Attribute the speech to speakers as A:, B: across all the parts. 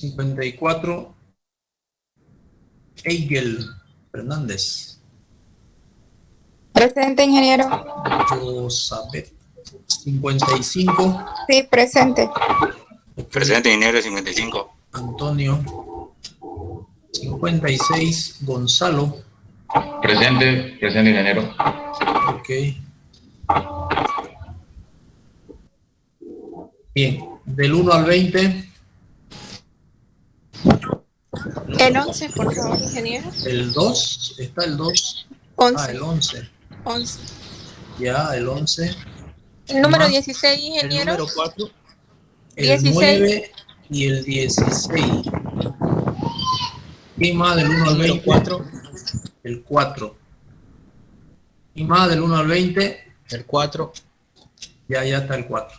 A: 54, Eigel Fernández.
B: Presente, ingeniero.
A: Josabet. 55.
B: Sí, presente.
A: Okay.
C: Presente, ingeniero. 55.
A: Antonio. 56, Gonzalo.
D: Presente, ingeniero.
A: Ok. Bien, del 1 al 20.
E: El 11, por favor, ingeniero.
A: El 2, está el 2.
E: 11.
A: El 11.
E: 11.
A: Ya, el 11.
E: El número
A: Más
E: 16, ingeniero.
A: El número 4. El
E: 16.
A: 9 y el 16. ¿Qué más del 1 al 20? 4. El 4. ¿Y más del 1 al 20?
F: El 4.
A: Ya está el 4.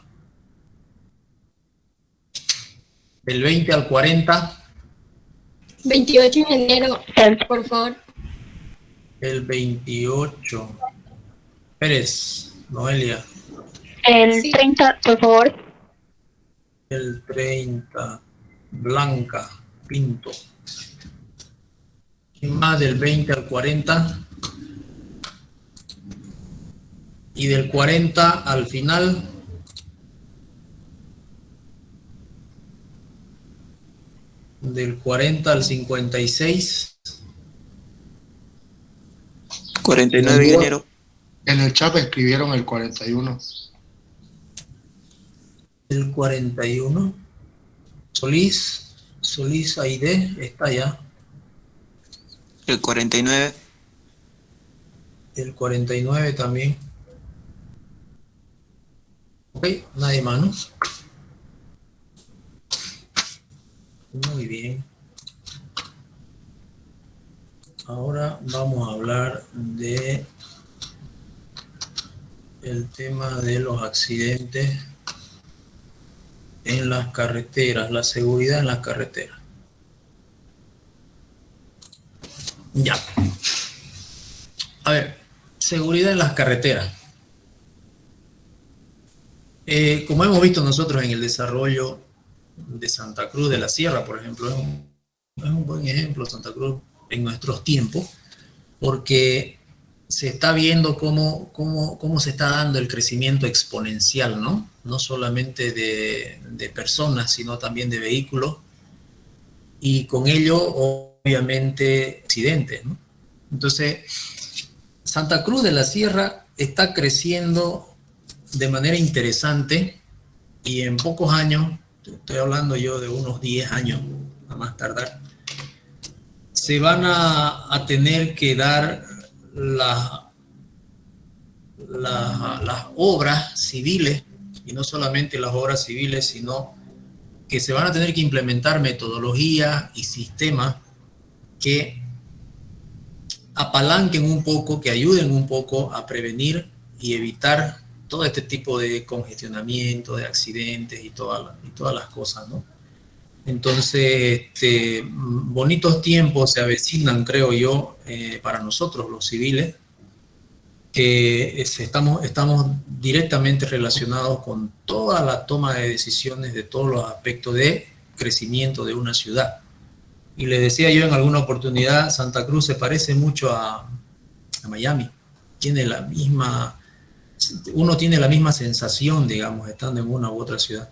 A: Del 20 al 40.
G: 28, ingeniero, por favor.
A: El 28. Pérez, Noelia.
G: El 30, por favor.
A: El 30. Blanca, Pinto. ¿Y más del 20 al 40? Y del 40 al final. Del 40 al 56.
C: 49, ingeniero.
H: En el chat escribieron el 41.
A: El 41. Solís Aide está ya.
C: El 49.
A: El 49 también. Ok, nadie más, ¿no? Muy bien. Ahora vamos a hablar de el tema de los accidentes en las carreteras, la seguridad en las carreteras. Ya. A ver, seguridad en las carreteras. Como hemos visto nosotros en el desarrollo de Santa Cruz de la Sierra, por ejemplo, es un buen ejemplo Santa Cruz en nuestros tiempos, porque se está viendo cómo se está dando el crecimiento exponencial, ¿no? No solamente de personas, sino también de vehículos, y con ello, obviamente, accidentes, ¿no? Entonces, Santa Cruz de la Sierra está creciendo de manera interesante, y en pocos años, estoy hablando yo de unos 10 años, a más tardar, se van a tener que dar las obras civiles, y no solamente las obras civiles, sino que se van a tener que implementar metodologías y sistemas que apalanquen un poco, que ayuden un poco a prevenir y evitar todo este tipo de congestionamiento, de accidentes y todas las cosas, ¿no? Entonces, bonitos tiempos se avecinan, creo yo, para nosotros los civiles, que estamos directamente relacionados con toda la toma de decisiones de todos los aspectos de crecimiento de una ciudad. Y les decía yo en alguna oportunidad, Santa Cruz se parece mucho a Miami. Uno tiene la misma sensación, digamos, estando en una u otra ciudad.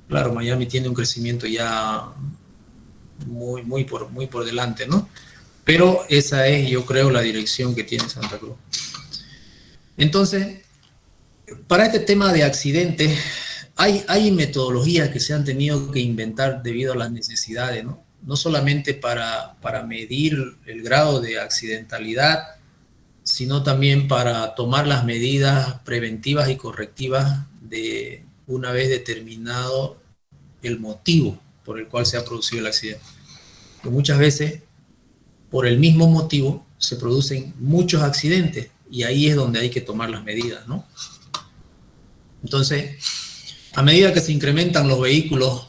A: Claro, Miami tiene un crecimiento ya muy por delante, ¿no? Pero esa es, yo creo, la dirección que tiene Santa Cruz. Entonces, para este tema de accidentes, hay metodologías que se han tenido que inventar debido a las necesidades, ¿no? No solamente para medir el grado de accidentalidad, sino también para tomar las medidas preventivas y correctivas de una vez determinado el motivo por el cual se ha producido el accidente. Porque muchas veces, por el mismo motivo, se producen muchos accidentes, y ahí es donde hay que tomar las medidas, ¿no? Entonces, a medida que se incrementan los vehículos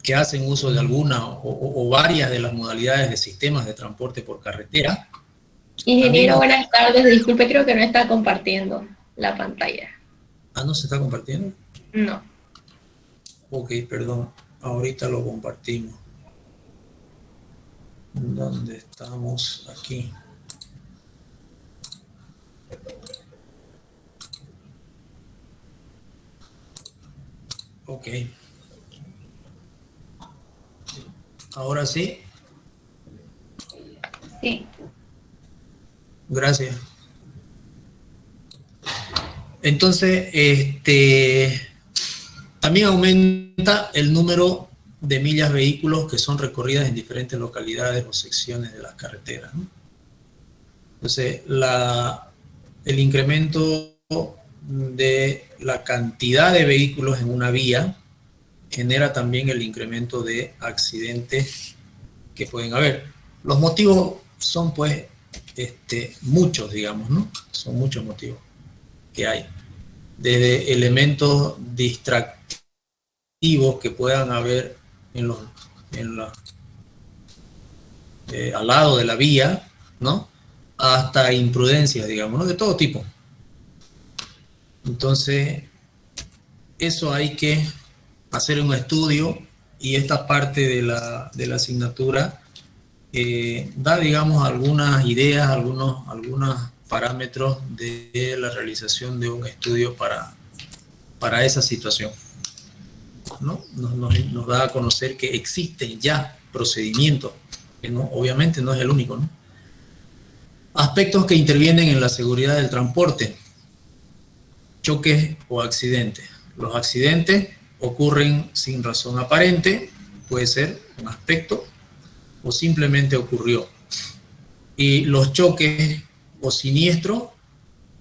A: que hacen uso de alguna o varias de las modalidades de sistemas de transporte por carretera.
G: Ingeniero, buenas tardes. Disculpe, creo que no está compartiendo la pantalla.
A: Ah, ¿no se está compartiendo?
G: No.
A: Ok, perdón. Ahorita lo compartimos. ¿Dónde estamos? Aquí. Ok. Ahora sí.
G: Sí.
A: Gracias. Entonces, también aumenta el número de millas vehículos que son recorridas en diferentes localidades o secciones de las carreteras, ¿no? Entonces, el incremento de la cantidad de vehículos en una vía genera también el incremento de accidentes que pueden haber. Los motivos son, pues, muchos, digamos, ¿no? Son muchos motivos que hay. Desde elementos distractivos que puedan haber al lado de la vía, ¿no? Hasta imprudencias, digamos, ¿no? De todo tipo. Entonces, eso hay que hacer un estudio, y esta parte de la asignatura da, digamos, algunas ideas, algunos parámetros de la realización de un estudio para esa situación, ¿no? Nos da a conocer que existen ya procedimientos, que no, obviamente no es el único, ¿no? Aspectos que intervienen en la seguridad del transporte: choques o accidentes. Los accidentes ocurren sin razón aparente, puede ser un aspecto, o simplemente ocurrió. Y los choques o siniestros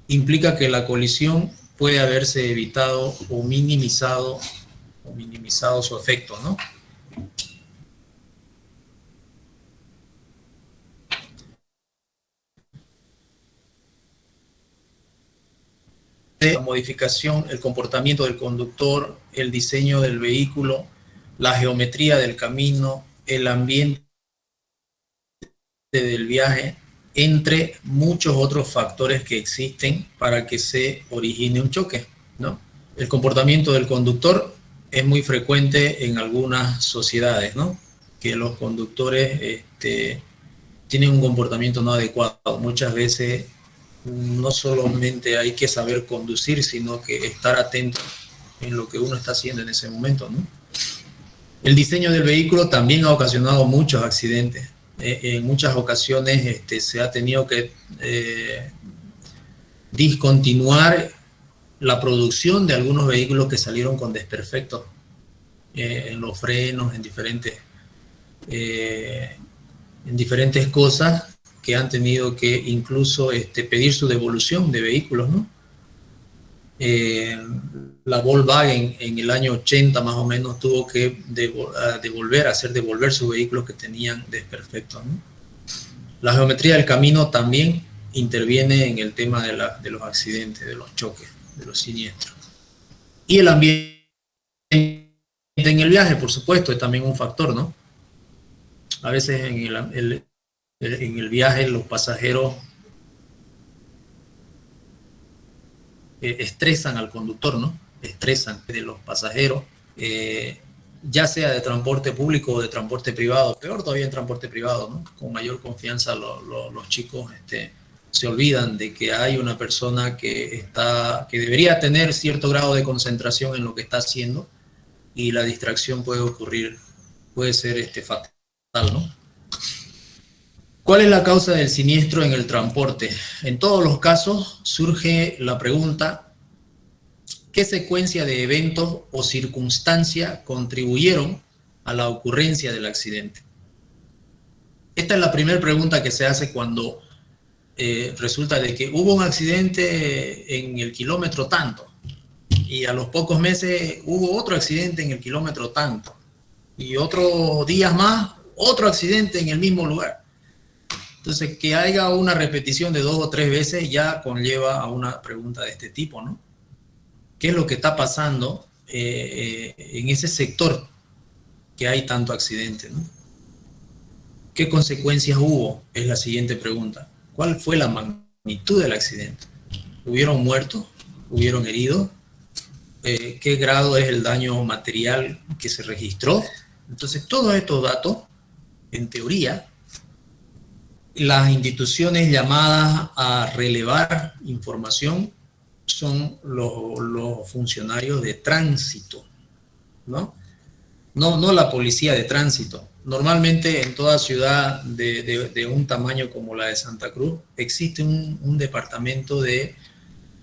A: implica que la colisión puede haberse evitado o minimizado su efecto, ¿no? La modificación, el comportamiento del conductor, el diseño del vehículo, la geometría del camino, el ambiente del viaje, entre muchos otros factores que existen para que se origine un choque, ¿no? El comportamiento del conductor es muy frecuente en algunas sociedades, ¿no? Que los conductores tienen un comportamiento no adecuado. Muchas veces no solamente hay que saber conducir, sino que estar atento en lo que uno está haciendo en ese momento, ¿no? El diseño del vehículo también ha ocasionado muchos accidentes. En muchas ocasiones se ha tenido que discontinuar la producción de algunos vehículos que salieron con desperfectos en los frenos, en diferentes cosas, que han tenido que incluso pedir su devolución de vehículos, ¿no? La Volkswagen en el año 80 más o menos tuvo que hacer devolver sus vehículos que tenían desperfectos, ¿no? La geometría del camino también interviene en el tema de los accidentes, de los choques, de los siniestros. Y el ambiente en el viaje, por supuesto, es también un factor, ¿no? A veces en el viaje los pasajeros estresan al conductor, ¿no? Estresan de los pasajeros, ya sea de transporte público o de transporte privado, peor todavía en transporte privado, ¿no? Con mayor confianza los chicos se olvidan de que hay una persona que debería tener cierto grado de concentración en lo que está haciendo, y la distracción puede ser fatal, ¿no? ¿Cuál es la causa del siniestro en el transporte? En todos los casos surge la pregunta: ¿qué secuencia de eventos o circunstancias contribuyeron a la ocurrencia del accidente? Esta es la primera pregunta que se hace cuando resulta de que hubo un accidente en el kilómetro tanto, y a los pocos meses hubo otro accidente en el kilómetro tanto, y otros días más otro accidente en el mismo lugar. Entonces, que haya una repetición de 2 o 3 veces ya conlleva a una pregunta de este tipo, ¿no? ¿Qué es lo que está pasando en ese sector que hay tanto accidente, ¿no? ¿Qué consecuencias hubo? Es la siguiente pregunta. ¿Cuál fue la magnitud del accidente? ¿Hubieron muertos? ¿Hubieron heridos? ¿Qué grado es el daño material que se registró? Entonces, todos estos datos, en teoría, las instituciones llamadas a relevar información son los funcionarios de tránsito, ¿no? No la policía de tránsito. Normalmente en toda ciudad de un tamaño como la de Santa Cruz existe un departamento de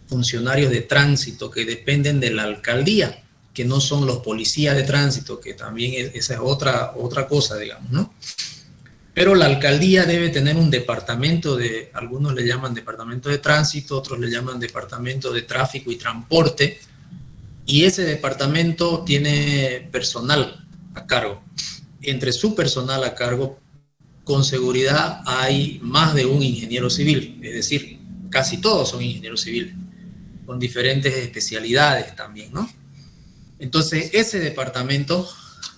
A: funcionarios de tránsito que dependen de la alcaldía, que no son los policías de tránsito, que también esa es otra cosa, digamos, ¿no? Pero la alcaldía debe tener un departamento algunos le llaman departamento de tránsito, otros le llaman departamento de tráfico y transporte, y ese departamento tiene personal a cargo. Entre su personal a cargo, con seguridad hay más de un ingeniero civil, es decir, casi todos son ingenieros civiles, con diferentes especialidades también, ¿no? Entonces, ese departamento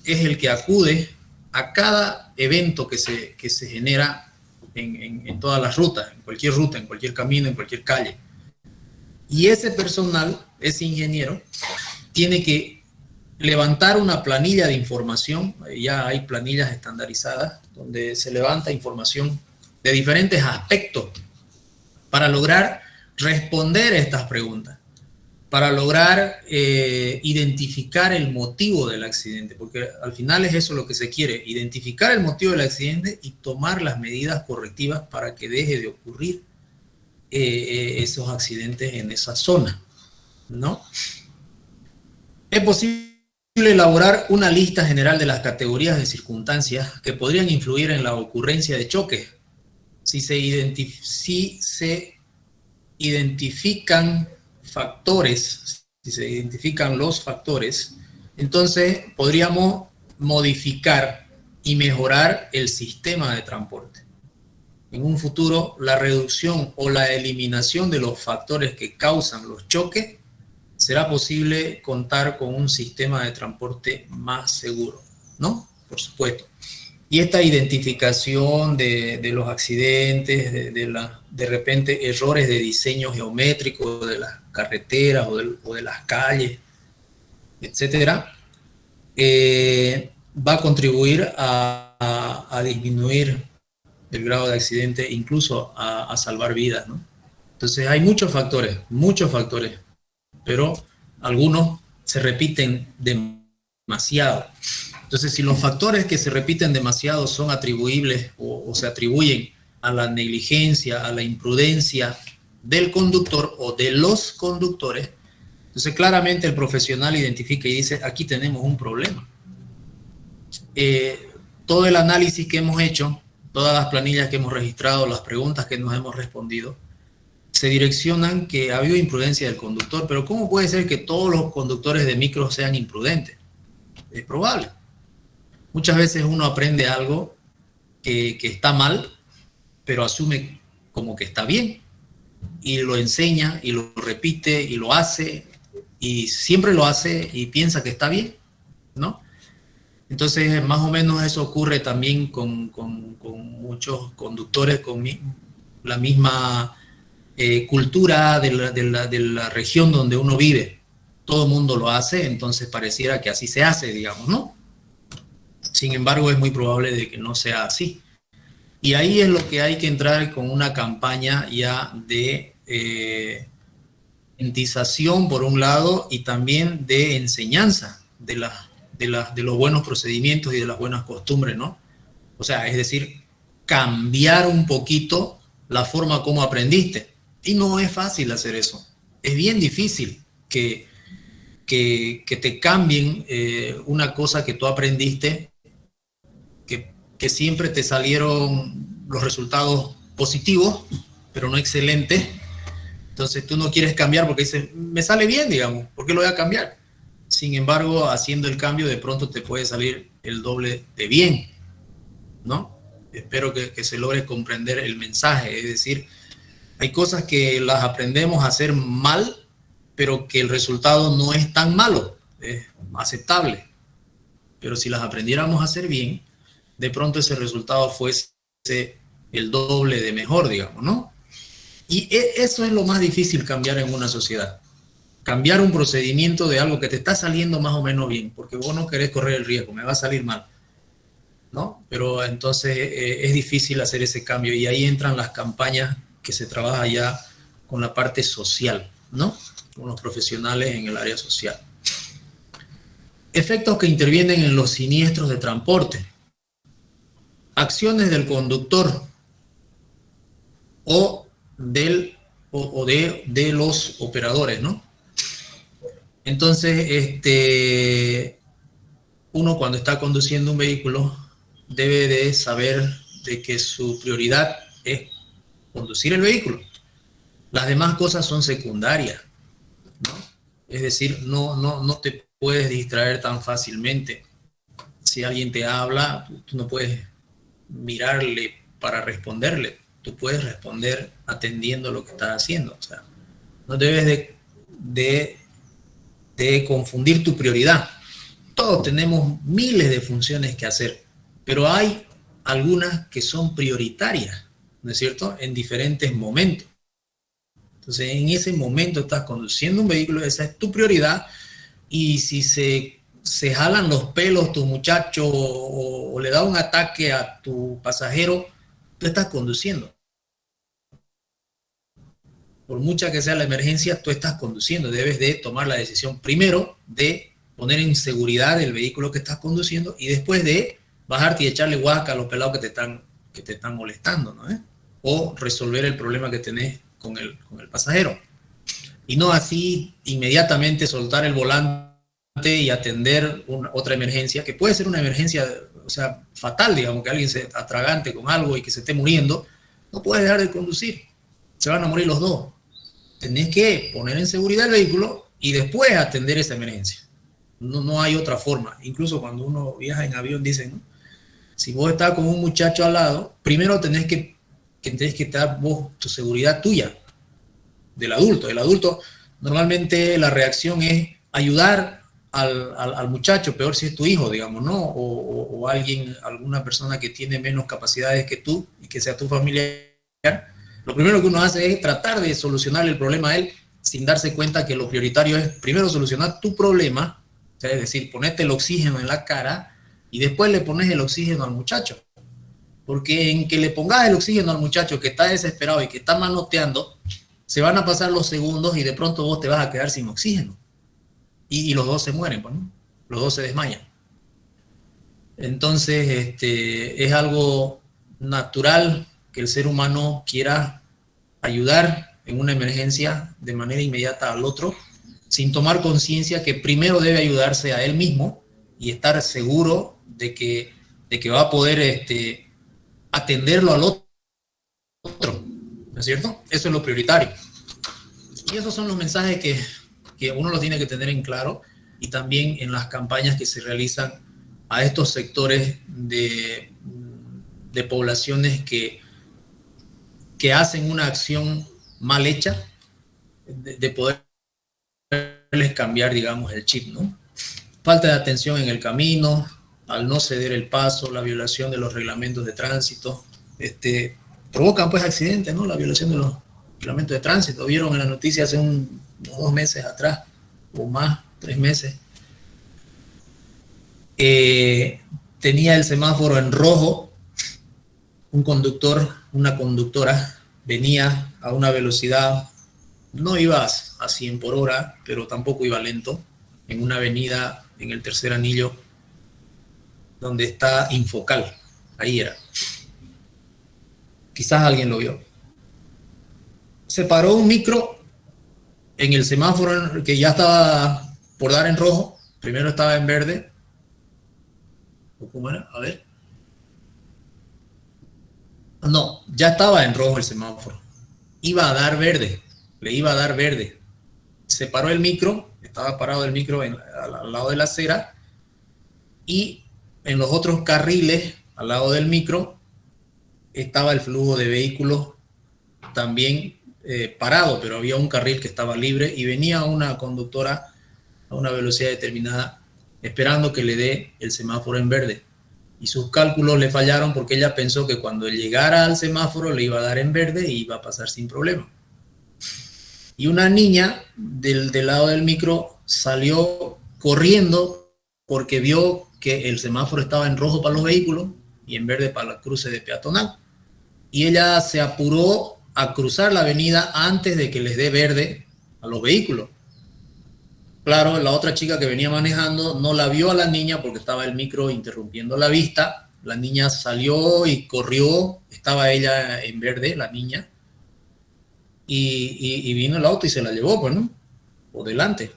A: es el que acude a cada evento que se genera en todas las rutas, en cualquier camino, en cualquier calle. Y ese personal, ese ingeniero, tiene que levantar una planilla de información. Ya hay planillas estandarizadas donde se levanta información de diferentes aspectos para lograr responder a estas preguntas, para lograr identificar el motivo del accidente, porque al final es eso lo que se quiere, identificar el motivo del accidente y tomar las medidas correctivas para que deje de ocurrir esos accidentes en esa zona, ¿no? Es posible elaborar una lista general de las categorías de circunstancias que podrían influir en la ocurrencia de choques. Si se identifican factores, si se identifican los factores, entonces podríamos modificar y mejorar el sistema de transporte. En un futuro, la reducción o la eliminación de los factores que causan los choques será posible contar con un sistema de transporte más seguro, ¿no? Por supuesto. Y esta identificación de los accidentes, de repente errores de diseño geométrico de las carreteras o de las calles, etcétera, va a contribuir a disminuir el grado de accidente, incluso a salvar vidas, ¿no? Entonces hay muchos factores, pero algunos se repiten demasiado. Entonces, si los factores que se repiten demasiado son atribuibles o se atribuyen a la negligencia, a la imprudencia del conductor o de los conductores, entonces claramente el profesional identifica y dice, aquí tenemos un problema. Todo el análisis que hemos hecho, todas las planillas que hemos registrado, las preguntas que nos hemos respondido, se direccionan que ha habido imprudencia del conductor, pero ¿cómo puede ser que todos los conductores de micro sean imprudentes? Es probable. Muchas veces uno aprende algo que está mal, pero asume como que está bien, y lo enseña, y lo repite, y lo hace, y siempre lo hace, y piensa que está bien, ¿no? Entonces, más o menos eso ocurre también con muchos conductores con la misma cultura de la región donde uno vive. Todo el mundo lo hace, entonces pareciera que así se hace, digamos, ¿no? Sin embargo, es muy probable de que no sea así. Y ahí es lo que hay que entrar con una campaña ya de concientización, por un lado, y también de enseñanza de los buenos procedimientos y de las buenas costumbres, ¿no? O sea, es decir, cambiar un poquito la forma como aprendiste. Y no es fácil hacer eso. Es bien difícil que te cambien una cosa que tú aprendiste, que siempre te salieron los resultados positivos, pero no excelentes. Entonces tú no quieres cambiar porque dices, me sale bien, digamos, ¿por qué lo voy a cambiar? Sin embargo, haciendo el cambio de pronto te puede salir el doble de bien, ¿no? Espero que se logre comprender el mensaje. Es decir, hay cosas que las aprendemos a hacer mal, pero que el resultado no es tan malo, es aceptable. Pero si las aprendiéramos a hacer bien, de pronto ese resultado fuese el doble de mejor, digamos, ¿no? Y eso es lo más difícil cambiar en una sociedad. Cambiar un procedimiento de algo que te está saliendo más o menos bien, porque vos no querés correr el riesgo, me va a salir mal. ¿no? Pero entonces es difícil hacer ese cambio y ahí entran las campañas que se trabaja ya con la parte social, ¿no? Con los profesionales en el área social. Efectos que intervienen en los siniestros de transporte. Acciones del conductor o de los operadores, ¿no? Entonces, uno cuando está conduciendo un vehículo debe de saber de que su prioridad es conducir el vehículo. Las demás cosas son secundarias, ¿no? Es decir, no te puedes distraer tan fácilmente. Si alguien te habla, tú no puedes mirarle para responderle. Tú puedes responder atendiendo lo que estás haciendo. O sea, no debes de confundir tu prioridad. Todos tenemos miles de funciones que hacer, pero hay algunas que son prioritarias, ¿no es cierto?, en diferentes momentos. Entonces, en ese momento estás conduciendo un vehículo, esa es tu prioridad, y si se jalan los pelos tu muchacho o le da un ataque a tu pasajero, tú estás conduciendo. Por mucha que sea la emergencia, tú estás conduciendo. Debes de tomar la decisión primero de poner en seguridad el vehículo que estás conduciendo y después de bajarte y echarle guaca a los pelados que te están molestando, ¿no? O resolver el problema que tenés con el pasajero. Y no así inmediatamente soltar el volante y atender otra emergencia, que puede ser una emergencia, o sea, fatal, digamos, que alguien se atragante con algo y que se esté muriendo. No puedes dejar de conducir. Se van a morir los dos. Tenés que poner en seguridad el vehículo y después atender esa emergencia. No hay otra forma. Incluso cuando uno viaja en avión dicen, ¿no?, si vos estás con un muchacho al lado, primero tenés que dar vos tu seguridad tuya, del adulto. El adulto, normalmente la reacción es ayudar al muchacho, peor si es tu hijo, digamos, ¿no? O alguna persona que tiene menos capacidades que tú y que sea tu familiar. Lo primero que uno hace es tratar de solucionar el problema a él sin darse cuenta que lo prioritario es primero solucionar tu problema, o sea, es decir, ponerte el oxígeno en la cara y después le pones el oxígeno al muchacho. Porque en que le pongas el oxígeno al muchacho que está desesperado y que está manoteando, se van a pasar los segundos y de pronto vos te vas a quedar sin oxígeno. Y los dos se mueren, ¿no? Los dos se desmayan. Entonces, es algo natural que el ser humano quiera ayudar en una emergencia de manera inmediata al otro, sin tomar conciencia que primero debe ayudarse a él mismo y estar seguro de que va a poder atenderlo al otro, ¿no es cierto? Eso es lo prioritario. Y esos son los mensajes que uno los tiene que tener en claro, y también en las campañas que se realizan a estos sectores de poblaciones que hacen una acción mal hecha, de poderles cambiar, digamos, el chip, ¿no? Falta de atención en el camino, al no ceder el paso, la violación de los reglamentos de tránsito, provocan pues accidentes, ¿no? La violación de los reglamentos de tránsito. Vieron en la noticia hace unos 2 meses atrás, o más, 3 meses, tenía el semáforo en rojo, un conductor, una conductora, venía a una velocidad, no iba a 100 por hora, pero tampoco iba lento, en una avenida en el tercer anillo, donde está Infocal, ahí era. Quizás alguien lo vio. Se paró un micro en el semáforo que ya estaba por dar en rojo, primero estaba en verde. ¿Cómo era? A ver. No, ya estaba en rojo el semáforo. Iba a dar verde, le iba a dar verde. Se paró el micro, estaba parado el micro al lado de la acera, y en los otros carriles, al lado del micro, estaba el flujo de vehículos también parado, pero había un carril que estaba libre y venía una conductora a una velocidad determinada esperando que le dé el semáforo en verde. Y sus cálculos le fallaron porque ella pensó que cuando llegara al semáforo le iba a dar en verde y iba a pasar sin problema. Y una niña del lado del micro salió corriendo porque vio que el semáforo estaba en rojo para los vehículos y en verde para el cruce de peatonal. Y ella se apuró a cruzar la avenida antes de que les dé verde a los vehículos. Claro, la otra chica que venía manejando no la vio a la niña porque estaba el micro interrumpiendo la vista. La niña salió y corrió, estaba ella en verde, la niña, y vino el auto y se la llevó, pues, ¿no? Por delante.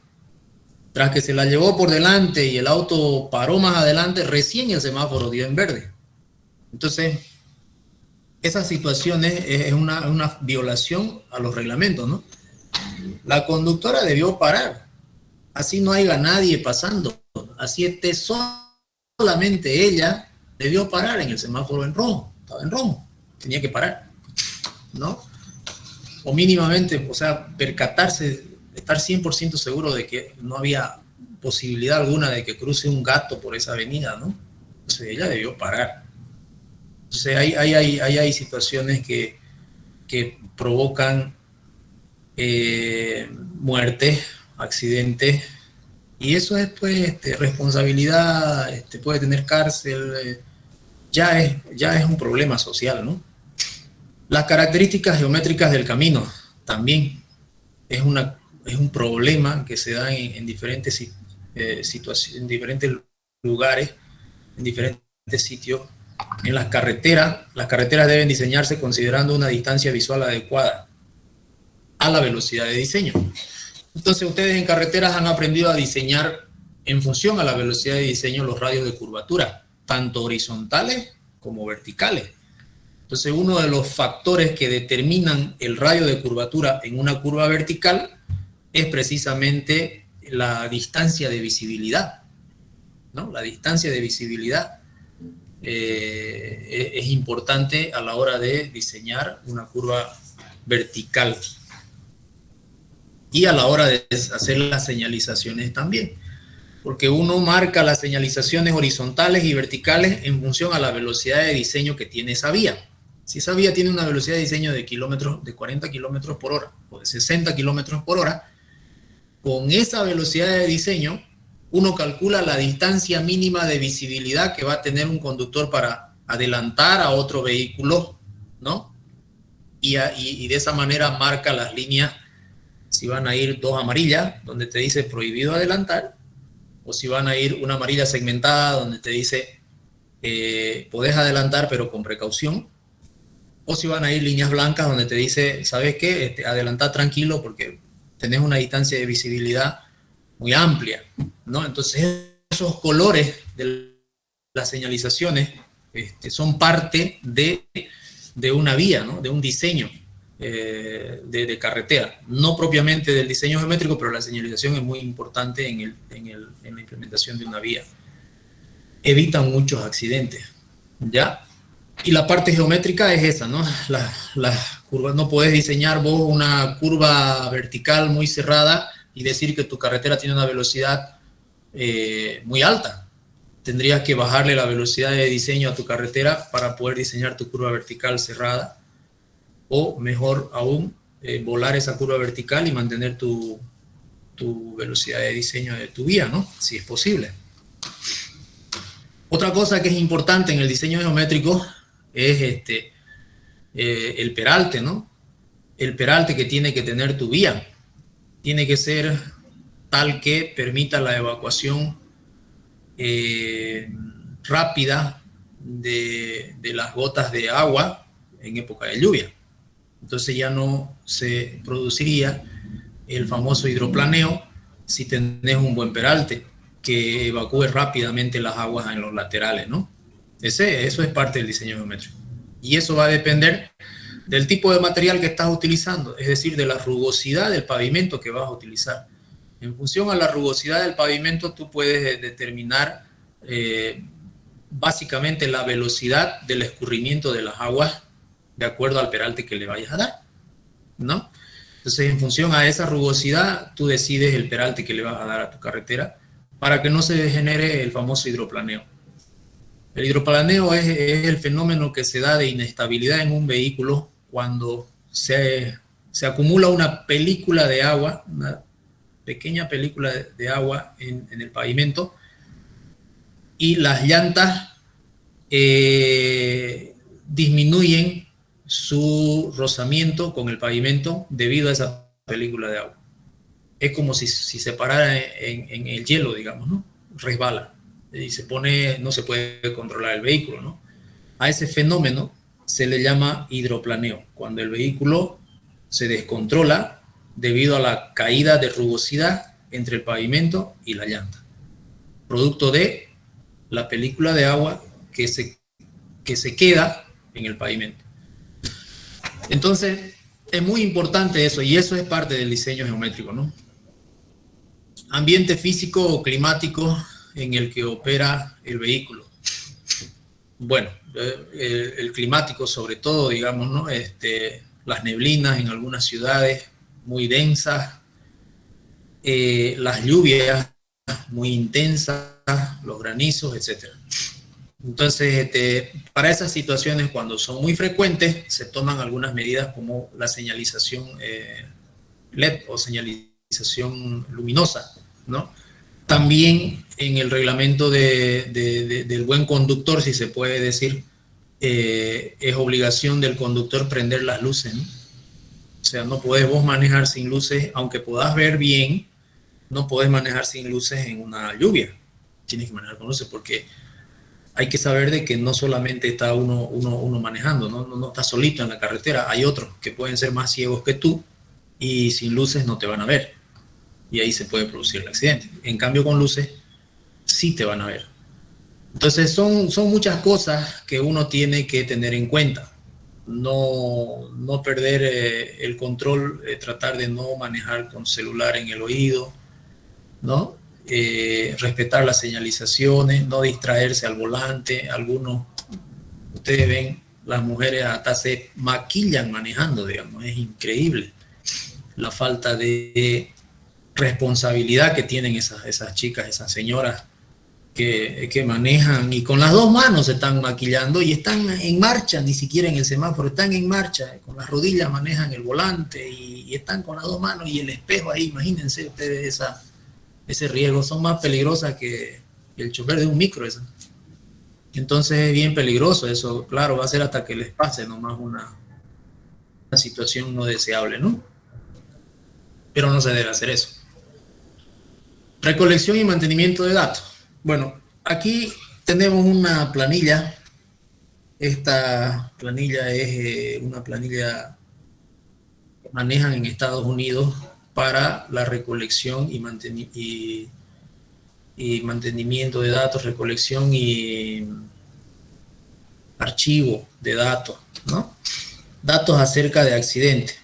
A: Tras que se la llevó por delante y el auto paró más adelante, recién el semáforo dio en verde. Entonces, esas situaciones es una violación a los reglamentos, ¿no? La conductora debió parar. Así no haya nadie pasando. Así esté solamente ella, debió parar en el semáforo en rojo. Estaba en rojo. Tenía que parar, ¿no? O mínimamente, o sea, percatarse, estar 100% seguro de que no había posibilidad alguna de que cruce un gato por esa avenida, ¿no? Entonces ella debió parar. Entonces hay situaciones que provocan muertes, accidentes, y eso es pues responsabilidad, puede tener cárcel, ya es un problema social, ¿no? Las características geométricas del camino también es un problema que se da en diferentes situaciones, en diferentes lugares, en diferentes sitios. En las carreteras deben diseñarse considerando una distancia visual adecuada a la velocidad de diseño. Entonces ustedes en carreteras han aprendido a diseñar en función a la velocidad de diseño los radios de curvatura, tanto horizontales como verticales. Entonces uno de los factores que determinan el radio de curvatura en una curva vertical es precisamente la distancia de visibilidad, ¿no? La distancia de visibilidad es importante a la hora de diseñar una curva vertical y a la hora de hacer las señalizaciones también, porque uno marca las señalizaciones horizontales y verticales en función a la velocidad de diseño que tiene esa vía. Si esa vía tiene una velocidad de diseño de 40 kilómetros por hora o de 60 kilómetros por hora, con esa velocidad de diseño uno calcula la distancia mínima de visibilidad que va a tener un conductor para adelantar a otro vehículo, ¿no? Y de esa manera marca las líneas, si van a ir dos amarillas, donde te dice prohibido adelantar, o si van a ir una amarilla segmentada, donde te dice podés adelantar pero con precaución, o si van a ir líneas blancas, donde te dice, ¿sabes qué? Adelantá tranquilo porque tenés una distancia de visibilidad muy amplia, ¿no? Entonces esos colores de las señalizaciones son parte de una vía, ¿no? De un diseño de carretera, no propiamente del diseño geométrico, pero la señalización es muy importante en la implementación de una vía. Evitan muchos accidentes, ¿ya? Y la parte geométrica es esa, ¿no? Las curvas, no puedes diseñar vos una curva vertical muy cerrada y decir que tu carretera tiene una velocidad muy alta. Tendrías que bajarle la velocidad de diseño a tu carretera para poder diseñar tu curva vertical cerrada, o mejor aún, volar esa curva vertical y mantener tu velocidad de diseño de tu vía, ¿no? Si es posible. Otra cosa que es importante en el diseño geométrico es el peralte, ¿no? El peralte que tiene que tener tu vía tiene que ser tal que permita la evacuación rápida de las gotas de agua en época de lluvia. Entonces ya no se produciría el famoso hidroplaneo si tenés un buen peralte que evacúe rápidamente las aguas en los laterales, ¿no? Eso es parte del diseño geométrico. Y eso va a depender del tipo de material que estás utilizando, es decir, de la rugosidad del pavimento que vas a utilizar. En función a la rugosidad del pavimento, tú puedes determinar básicamente la velocidad del escurrimiento de las aguas de acuerdo al peralte que le vayas a dar, ¿no? Entonces, en función a esa rugosidad, tú decides el peralte que le vas a dar a tu carretera para que no se genere el famoso hidroplaneo. El hidroplaneo es el fenómeno que se da de inestabilidad en un vehículo cuando se acumula una película de agua, una pequeña película de agua en el pavimento, y las llantas disminuyen su rozamiento con el pavimento debido a esa película de agua. Es como si se parara en el hielo, digamos, ¿no? Resbala y no se puede controlar el vehículo, ¿no? A ese fenómeno se le llama hidroplaneo, cuando el vehículo se descontrola debido a la caída de rugosidad entre el pavimento y la llanta, producto de la película de agua que se queda en el pavimento. Entonces, es muy importante eso, y eso es parte del diseño geométrico, ¿no? Ambiente físico o climático en el que opera el vehículo. Bueno, el climático sobre todo, digamos, ¿no? Las neblinas en algunas ciudades muy densas, las lluvias muy intensas, los granizos, etc. Entonces, para esas situaciones, cuando son muy frecuentes, se toman algunas medidas como la señalización LED o señalización luminosa, ¿no? También en el reglamento del buen conductor, si se puede decir, es obligación del conductor prender las luces, ¿no? O sea, no podés vos manejar sin luces, aunque podás ver bien, no podés manejar sin luces en una lluvia. Tienes que manejar con luces porque hay que saber de que no solamente está uno manejando, no está solito en la carretera, hay otros que pueden ser más ciegos que tú y sin luces no te van a ver. Y ahí se puede producir el accidente. En cambio, con luces sí te van a ver. Entonces, son muchas cosas que uno tiene que tener en cuenta. No perder el control, tratar de no manejar con celular en el oído, ¿no? Respetar las señalizaciones, no distraerse al volante. Algunos, ustedes ven, las mujeres hasta se maquillan manejando, digamos. Es increíble la falta de responsabilidad que tienen esas chicas, esas señoras que manejan y con las dos manos se están maquillando y están en marcha, ni siquiera en el semáforo, están en marcha, con las rodillas manejan el volante y están con las dos manos y el espejo ahí. Imagínense ustedes ese riesgo, son más peligrosas que el chofer de un micro. Eso. Entonces es bien peligroso eso, claro, va a ser hasta que les pase nomás una situación no deseable, ¿no? Pero no se debe hacer eso. Recolección y mantenimiento de datos. Bueno, aquí tenemos una planilla. Esta planilla es una planilla que manejan en Estados Unidos para la recolección y mantenimiento de datos, recolección y archivo de datos, ¿no? Datos acerca de accidentes.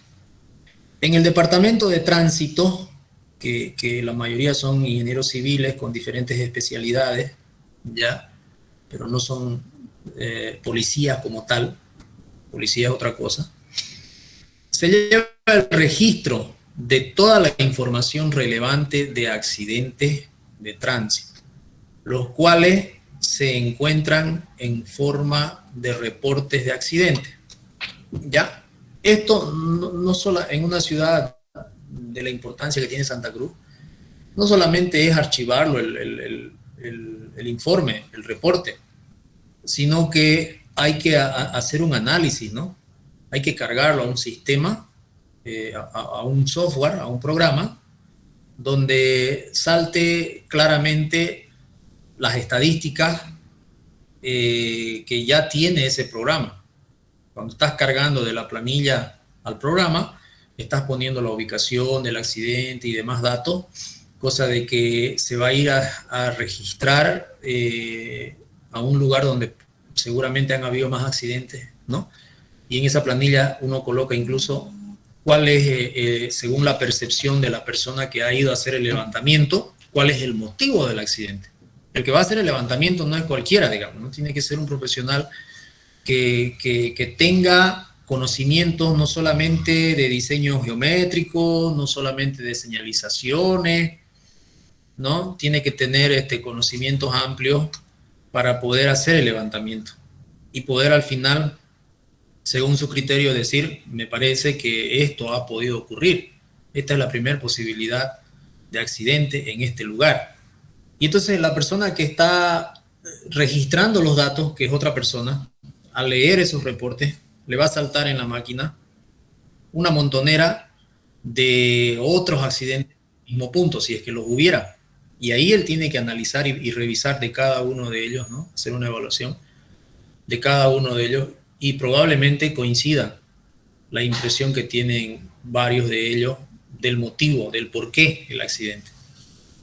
A: En el departamento de tránsito, que la mayoría son ingenieros civiles con diferentes especialidades, ya, pero no son policías como tal, policía es otra cosa, se lleva el registro de toda la información relevante de accidentes de tránsito, los cuales se encuentran en forma de reportes de accidentes. ¿Ya? Esto no solo en una ciudad de la importancia que tiene Santa Cruz, no solamente es archivarlo, el informe, el reporte, sino que hay que hacer un análisis, ¿no? Hay que cargarlo a un sistema, a un software, a un programa, donde salte claramente las estadísticas que ya tiene ese programa. Cuando estás cargando de la planilla al programa, estás poniendo la ubicación del accidente y demás datos, cosa de que se va a ir a registrar a un lugar donde seguramente han habido más accidentes, ¿no? Y en esa planilla uno coloca incluso cuál es, según la percepción de la persona que ha ido a hacer el levantamiento, cuál es el motivo del accidente. El que va a hacer el levantamiento no es cualquiera, digamos, ¿no? Tiene que ser un profesional que tenga conocimientos no solamente de diseño geométrico, no solamente de señalizaciones, ¿no? Tiene que tener conocimientos amplios para poder hacer el levantamiento y poder al final, según su criterio, decir, me parece que esto ha podido ocurrir. Esta es la primera posibilidad de accidente en este lugar. Y entonces la persona que está registrando los datos, que es otra persona, al leer esos reportes, le va a saltar en la máquina una montonera de otros accidentes en el mismo punto, si es que los hubiera. Y ahí él tiene que analizar y revisar de cada uno de ellos, ¿no? Hacer una evaluación de cada uno de ellos y probablemente coincida la impresión que tienen varios de ellos del motivo, del por qué el accidente.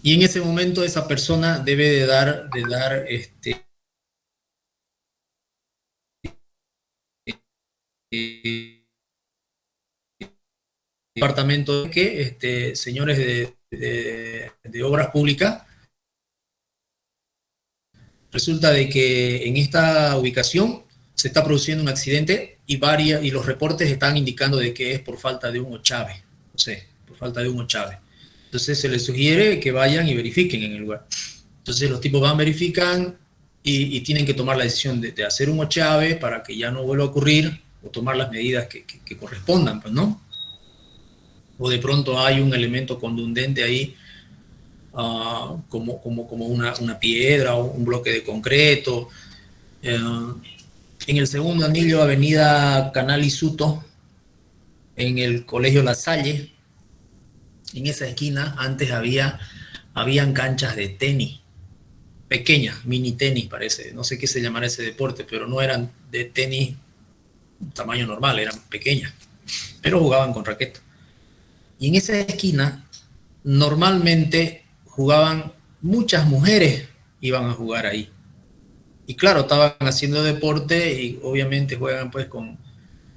A: Y en ese momento esa persona debe de dar departamento que señores de obras públicas, resulta de que en esta ubicación se está produciendo un accidente y los reportes están indicando de que es por falta de un ochave, no sé, por falta de un ochave. Entonces se les sugiere que vayan y verifiquen en el lugar. Entonces los tipos van, verifican y tienen que tomar la decisión de hacer un ochave para que ya no vuelva a ocurrir o tomar las medidas que correspondan, pues, ¿no? O de pronto hay un elemento contundente ahí, como una piedra o un bloque de concreto. En el segundo anillo, avenida Canal Isuto, en el Colegio La Salle, en esa esquina antes habían canchas de tenis, pequeñas, mini tenis parece, no sé qué se llamará ese deporte, pero no eran de tenis tamaño normal, eran pequeñas, pero jugaban con raqueta. Y en esa esquina normalmente jugaban muchas mujeres, iban a jugar ahí. Y claro, estaban haciendo deporte y obviamente juegan pues con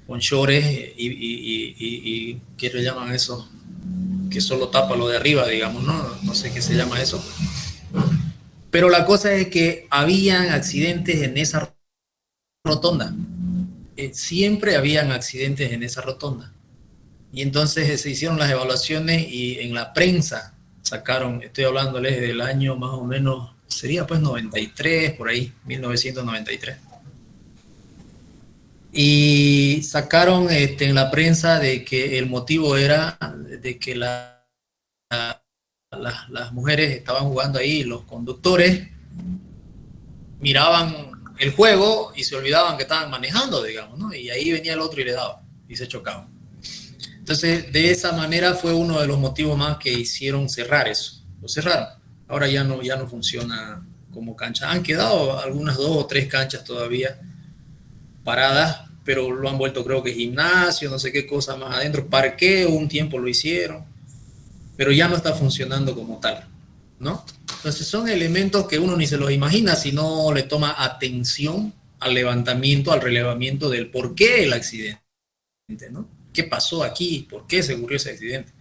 A: shorts y ¿qué le llaman eso? Que solo tapa lo de arriba, digamos, ¿no? No sé qué se llama eso. Pero la cosa es que habían accidentes en esa rotonda. Siempre habían accidentes en esa rotonda. Y entonces se hicieron las evaluaciones y en la prensa sacaron, estoy hablándoles del año más o menos, sería pues 93, por ahí, 1993. Y sacaron en la prensa de que el motivo era de que las mujeres estaban jugando ahí, los conductores miraban el juego y se olvidaban que estaban manejando, digamos, ¿no? Y ahí venía el otro y le daba y se chocaban. Entonces, de esa manera fue uno de los motivos más que hicieron cerrar eso. Lo cerraron. Ahora ya no funciona como cancha. Han quedado algunas 2 o 3 canchas todavía paradas, pero lo han vuelto, creo que gimnasio, no sé qué cosa más adentro. Parqueo, un tiempo lo hicieron, pero ya no está funcionando como tal, ¿no? Entonces son elementos que uno ni se los imagina si no le toma atención al levantamiento, al relevamiento del por qué el accidente, ¿no? ¿Qué pasó aquí? ¿Por qué se ocurrió ese accidente?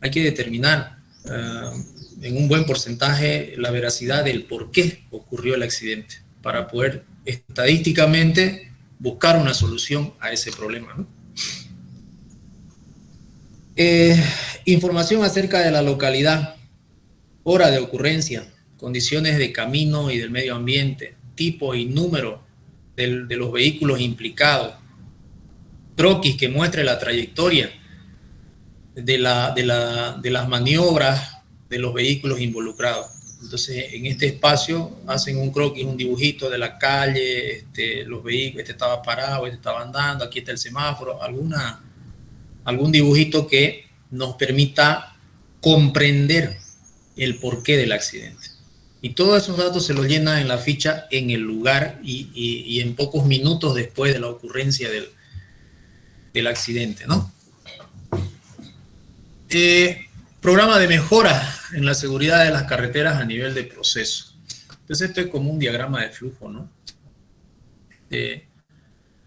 A: Hay que determinar en un buen porcentaje la veracidad del por qué ocurrió el accidente para poder estadísticamente buscar una solución a ese problema, ¿no? Información acerca de la localidad, hora de ocurrencia, condiciones de camino y del medio ambiente, tipo y número de los vehículos implicados, croquis que muestre la trayectoria de las maniobras de los vehículos involucrados. Entonces, en este espacio hacen un croquis, un dibujito de la calle, los vehículos, este estaba parado, este estaba andando, aquí está el semáforo, algún dibujito que nos permita comprender el porqué del accidente. Y todos esos datos se los llena en la ficha en el lugar y en pocos minutos después de la ocurrencia del accidente, ¿no? Programa de mejora en la seguridad de las carreteras a nivel de proceso. Entonces esto es como un diagrama de flujo, ¿no?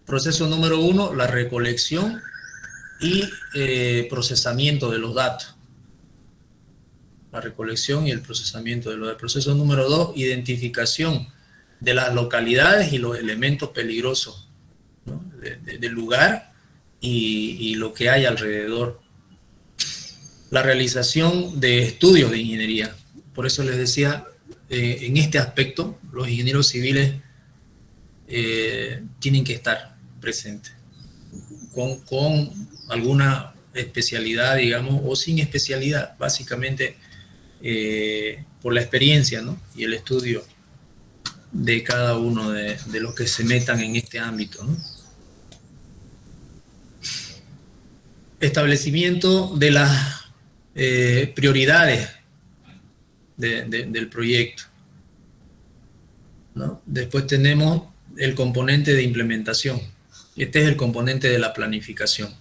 A: Proceso número 1, la recolección y procesamiento de los datos. La recolección y el procesamiento de los datos. Proceso número 2, identificación de las localidades y los elementos peligrosos, ¿no? Del lugar y lo que hay alrededor. La realización de estudios de ingeniería. Por eso les decía, en este aspecto, los ingenieros civiles tienen que estar presentes con alguna especialidad, digamos, o sin especialidad, básicamente por la experiencia, ¿no? Y el estudio de cada uno de los que se metan en este ámbito, ¿no? Establecimiento de las prioridades del proyecto, ¿no? Después tenemos el componente de implementación. Este es el componente de la planificación.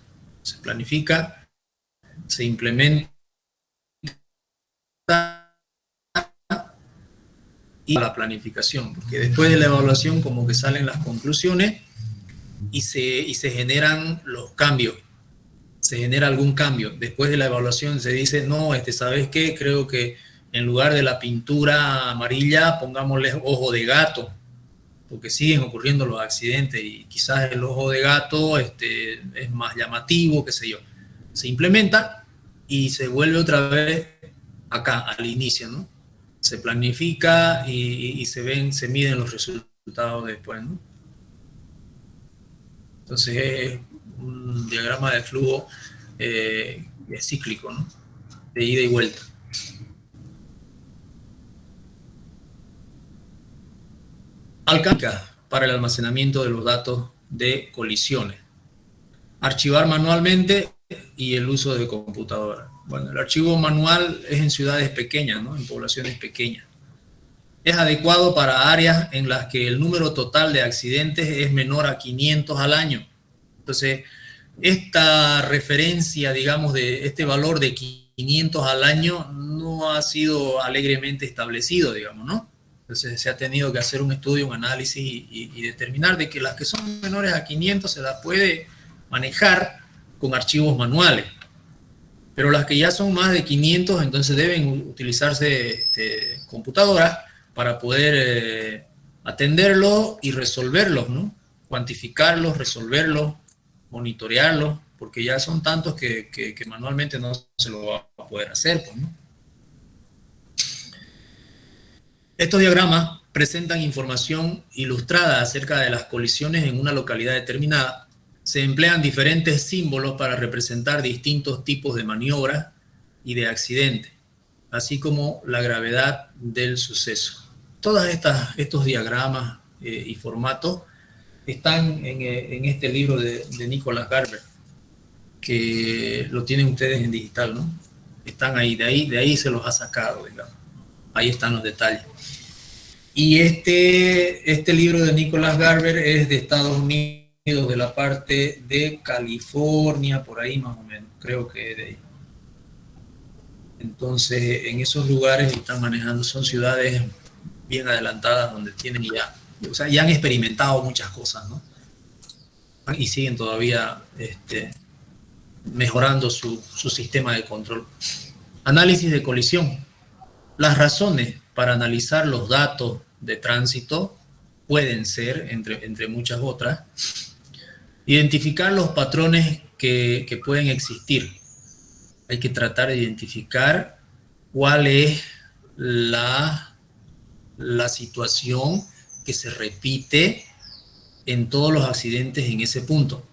A: Se planifica, se implementa y la planificación, porque después de la evaluación como que salen las conclusiones y se generan los cambios. Se genera algún cambio. Después de la evaluación se dice, no, ¿sabes qué? Creo que en lugar de la pintura amarilla, pongámosle ojo de gato, porque siguen ocurriendo los accidentes y quizás el ojo de gato es más llamativo, qué sé yo. Se implementa y se vuelve otra vez acá, al inicio, ¿no? Se planifica y se miden los resultados después, ¿no? Entonces es un diagrama de flujo cíclico, ¿no? De ida y vuelta. Alcanza para el almacenamiento de los datos de colisiones. Archivar manualmente y el uso de computadora. Bueno, el archivo manual es en ciudades pequeñas, ¿no? En poblaciones pequeñas. Es adecuado para áreas en las que el número total de accidentes es menor a 500 al año. Entonces, esta referencia, digamos, de este valor de 500 al año no ha sido alegremente establecido, digamos, ¿no? Entonces, se ha tenido que hacer un estudio, un análisis y determinar de que las que son menores a 500 se las puede manejar con archivos manuales. Pero las que ya son más de 500, entonces deben utilizarse computadoras para poder atenderlos y resolverlos, ¿no? Cuantificarlos, resolverlos, monitorearlos, porque ya son tantos que manualmente no se lo va a poder hacer, pues, ¿no? Estos diagramas presentan información ilustrada acerca de las colisiones en una localidad determinada. Se emplean diferentes símbolos para representar distintos tipos de maniobras y de accidentes, así como la gravedad del suceso. Todos estos diagramas y formatos están en este libro de Nicholas Garber, que lo tienen ustedes en digital, ¿no? Están ahí, de ahí se los ha sacado, digamos. Ahí están los detalles. Y este libro de Nicholas Garber es de Estados Unidos, de la parte de California, por ahí más o menos, creo que de ahí. Entonces, en esos lugares están manejando, son ciudades bien adelantadas donde tienen ya han experimentado muchas cosas, ¿no? Y siguen todavía mejorando su sistema de control. Análisis de colisión. Las razones para analizar los datos de tránsito pueden ser, entre muchas otras, identificar los patrones que pueden existir. Hay que tratar de identificar cuál es la situación que se repite en todos los accidentes en ese punto.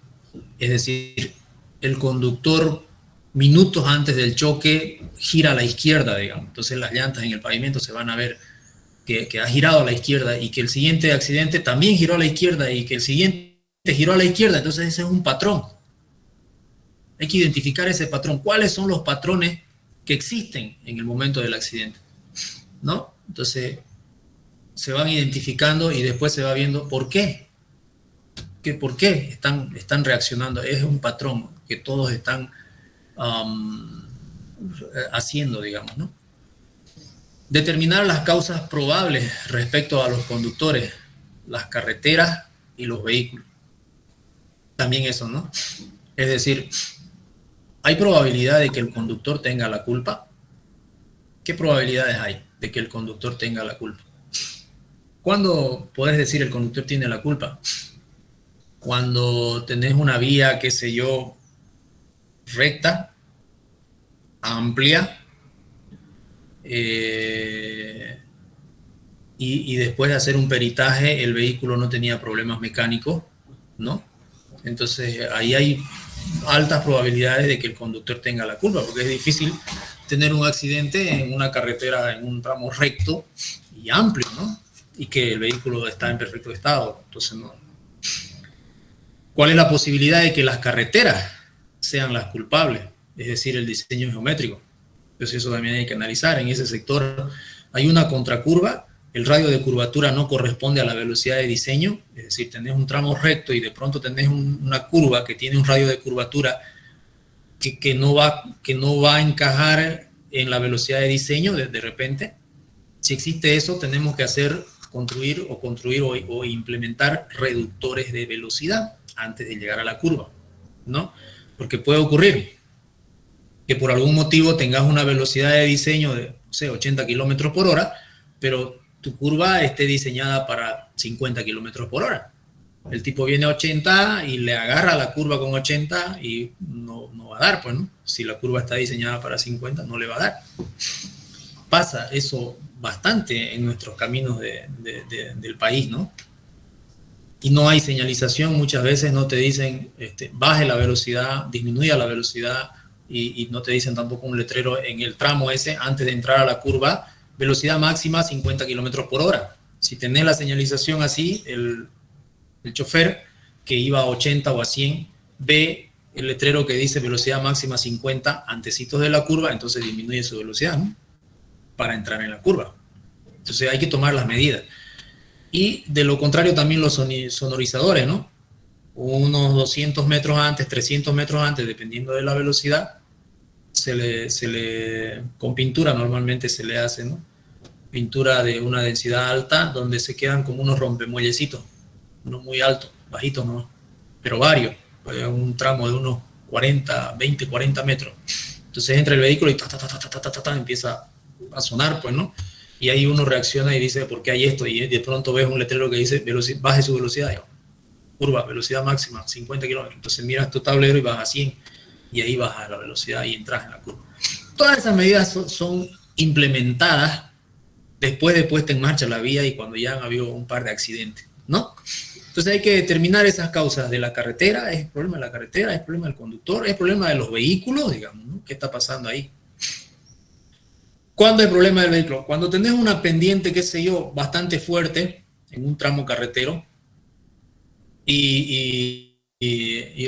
A: Es decir, el conductor minutos antes del choque gira a la izquierda, digamos. Entonces las llantas en el pavimento se van a ver que ha girado a la izquierda y que el siguiente accidente también giró a la izquierda y que el siguiente giró a la izquierda. Entonces ese es un patrón. Hay que identificar ese patrón. ¿Cuáles son los patrones que existen en el momento del accidente? ¿No? Entonces se van identificando y después se va viendo por qué. ¿Por qué están reaccionando? Es un patrón que todos están haciendo, digamos, ¿no? Determinar las causas probables respecto a los conductores, las carreteras y los vehículos. También eso, ¿no? Es decir, ¿hay probabilidad de que el conductor tenga la culpa? ¿Qué probabilidades hay de que el conductor tenga la culpa? ¿Cuándo podés decir el conductor tiene la culpa? Cuando tenés una vía, qué sé yo, recta, amplia, y después de hacer un peritaje el vehículo no tenía problemas mecánicos, ¿no? Entonces ahí hay altas probabilidades de que el conductor tenga la culpa, porque es difícil tener un accidente en una carretera, en un tramo recto y amplio, ¿no? y que el vehículo está en perfecto estado. Entonces, no. ¿Cuál es la posibilidad de que las carreteras sean las culpables? Es decir, el diseño geométrico. Entonces eso también hay que analizar. En ese sector hay una contracurva, el radio de curvatura no corresponde a la velocidad de diseño, es decir, tenés un tramo recto y de pronto tenés una curva que tiene un radio de curvatura que no va a encajar en la velocidad de diseño de repente. Si existe eso, tenemos que construir o implementar reductores de velocidad antes de llegar a la curva, ¿no? Porque puede ocurrir que por algún motivo tengas una velocidad de diseño de, no sé, 80 kilómetros por hora, pero tu curva esté diseñada para 50 kilómetros por hora. El tipo viene a 80 y le agarra la curva con 80 y no va a dar, pues, ¿no? Si la curva está diseñada para 50, no le va a dar. Pasa eso bastante en nuestros caminos del país, ¿no? Y no hay señalización, muchas veces no te dicen baje la velocidad, disminuya la velocidad, y no te dicen tampoco un letrero en el tramo ese, antes de entrar a la curva, velocidad máxima 50 kilómetros por hora. Si tenés la señalización así, el chofer que iba a 80 o a 100 ve el letrero que dice velocidad máxima 50 antecitos de la curva, entonces disminuye su velocidad, ¿no? Para entrar en la curva. Entonces hay que tomar las medidas. Y de lo contrario también los sonorizadores, ¿no? Unos 200 metros antes, 300 metros antes, dependiendo de la velocidad, con pintura normalmente se le hace, ¿no? Pintura de una densidad alta, donde se quedan como unos rompemuellecitos, no muy altos, bajitos, ¿no? Pero varios, un tramo de unos 20, 40 metros. Entonces entra el vehículo y empieza a sonar, pues, ¿no? Y ahí uno reacciona y dice, ¿por qué hay esto? Y de pronto ves un letrero que dice, baje su velocidad, curva, velocidad máxima, 50 kilómetros. Entonces miras tu tablero y vas a 100, y ahí bajas la velocidad y entras en la curva. Todas esas medidas son implementadas después de puesta en marcha la vía y cuando ya han habido un par de accidentes, ¿no? Entonces hay que determinar esas causas de la carretera. ¿Es el problema de la carretera? ¿Es el problema del conductor? ¿Es el problema de los vehículos? Digamos, ¿no? ¿Qué está pasando ahí? ¿Cuándo es el problema del vehículo? Cuando tenés una pendiente, qué sé yo, bastante fuerte en un tramo carretero y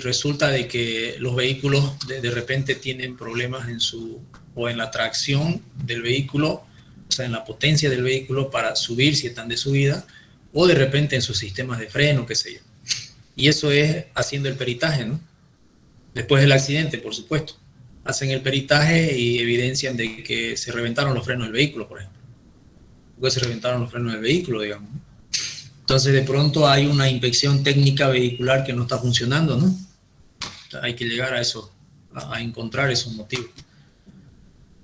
A: resulta de que los vehículos de repente tienen problemas en la tracción del vehículo, o sea, en la potencia del vehículo para subir si están de subida, o de repente en sus sistemas de freno, qué sé yo. Y eso es haciendo el peritaje, ¿no? Después del accidente, por supuesto. Hacen el peritaje y evidencian de que se reventaron los frenos del vehículo, por ejemplo. Porque se reventaron los frenos del vehículo, digamos. Entonces, de pronto hay una inspección técnica vehicular que no está funcionando, ¿no? O sea, hay que llegar a eso, a encontrar esos motivos.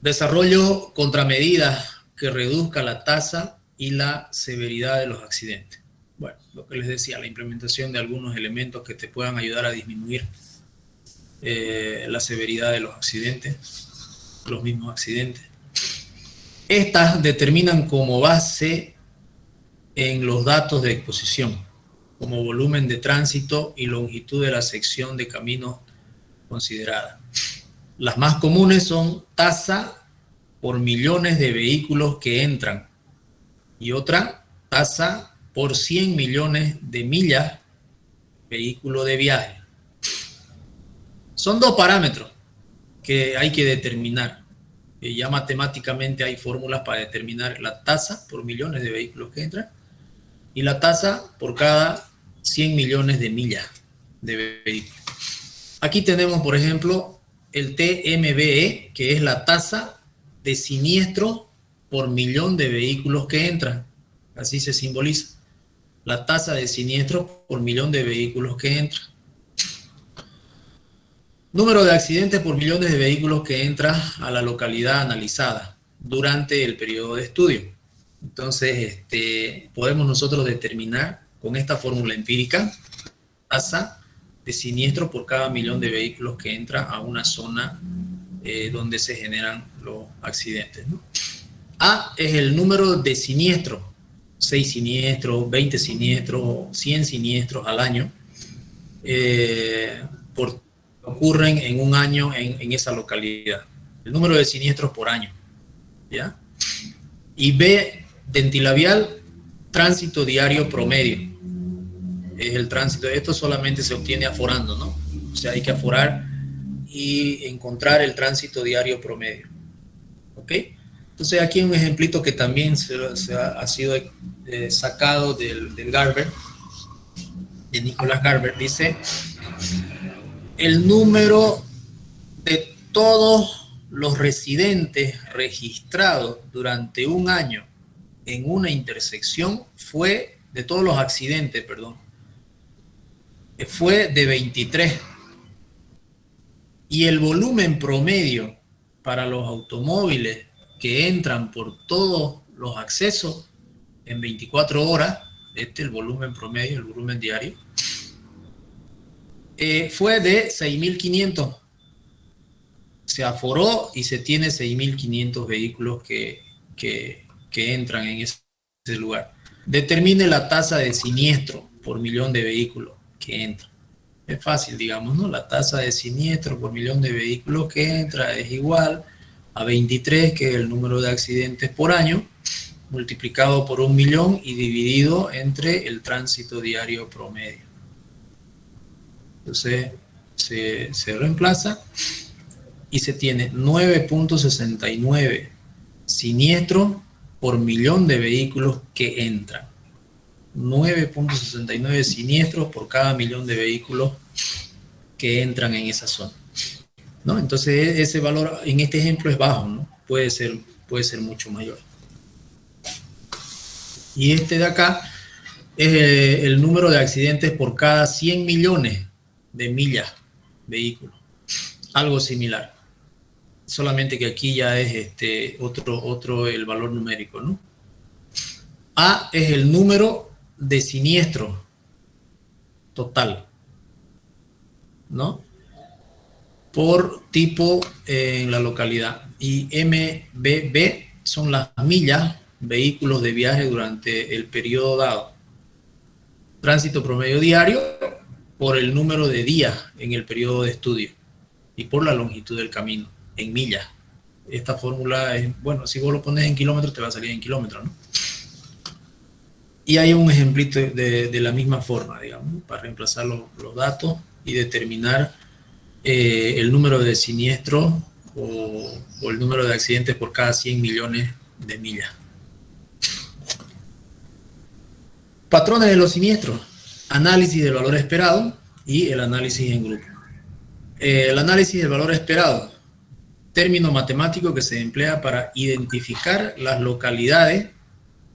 A: Desarrollo contramedidas que reduzca la tasa y la severidad de los accidentes. Bueno, lo que les decía, la implementación de algunos elementos que te puedan ayudar a disminuir la severidad de los accidentes, los mismos accidentes. Estas determinan como base en los datos de exposición, como volumen de tránsito y longitud de la sección de caminos considerada. Las más comunes son tasa por millones de vehículos que entran y otra tasa por 100 millones de millas vehículo de viaje. Son dos parámetros que hay que determinar. Ya matemáticamente hay fórmulas para determinar la tasa por millones de vehículos que entran y la tasa por cada 100 millones de millas de vehículos. Aquí tenemos, por ejemplo, el TMBE, que es la tasa de siniestro por millón de vehículos que entran. Así se simboliza. La tasa de siniestro por millón de vehículos que entran. Número de accidentes por millones de vehículos que entra a la localidad analizada durante el periodo de estudio. Entonces, podemos nosotros determinar con esta fórmula empírica tasa de siniestro por cada millón de vehículos que entra a una zona donde se generan los accidentes, ¿no? A es el número de siniestros, 6 siniestros, 20 siniestros, 100 siniestros al año, ocurren en un año en esa localidad. El número de siniestros por año, ¿ya? Y B, dentilabial, tránsito diario promedio. Es el tránsito, esto solamente se obtiene aforando, ¿no? O sea, hay que aforar y encontrar el tránsito diario promedio. ¿Ok? Entonces aquí un ejemplito que también ha sido sacado del Garber, de Nicolás Garber. Dice: el número de todos los residentes registrados durante un año en una intersección fue, de todos los accidentes, perdón, fue de 23. Y el volumen promedio para los automóviles que entran por todos los accesos en 24 horas, el volumen promedio, el volumen diario, fue de 6.500. Se aforó y se tiene 6.500 vehículos que entran en ese lugar. Determine la tasa de siniestro por millón de vehículos que entran. Es fácil, digamos, ¿no? La tasa de siniestro por millón de vehículos que entra es igual a 23, que es el número de accidentes por año, multiplicado por 1.000.000 y dividido entre el tránsito diario promedio. Entonces se reemplaza y se tiene 9.69 siniestros por millón de vehículos que entran. 9.69 siniestros por cada millón de vehículos que entran en esa zona, ¿no? Entonces ese valor en este ejemplo es bajo, ¿no? Puede ser mucho mayor. Y este de acá es el número de accidentes por cada 100 millones de millas vehículos. Algo similar. Solamente que aquí ya es otro el valor numérico, ¿no? A es el número de siniestro total, ¿no? Por tipo en la localidad. Y MBB son las millas, vehículos de viaje durante el periodo dado. Tránsito promedio diario por el número de días en el periodo de estudio y por la longitud del camino en millas. Esta fórmula es, bueno, si vos lo pones en kilómetros te va a salir en kilómetros, ¿no? Y hay un ejemplito de la misma forma, digamos, para reemplazar los datos y determinar el número de siniestros o el número de accidentes por cada 100 millones de millas. Patrones de los siniestros, análisis del valor esperado y el análisis en grupo. El análisis del valor esperado, término matemático que se emplea para identificar las localidades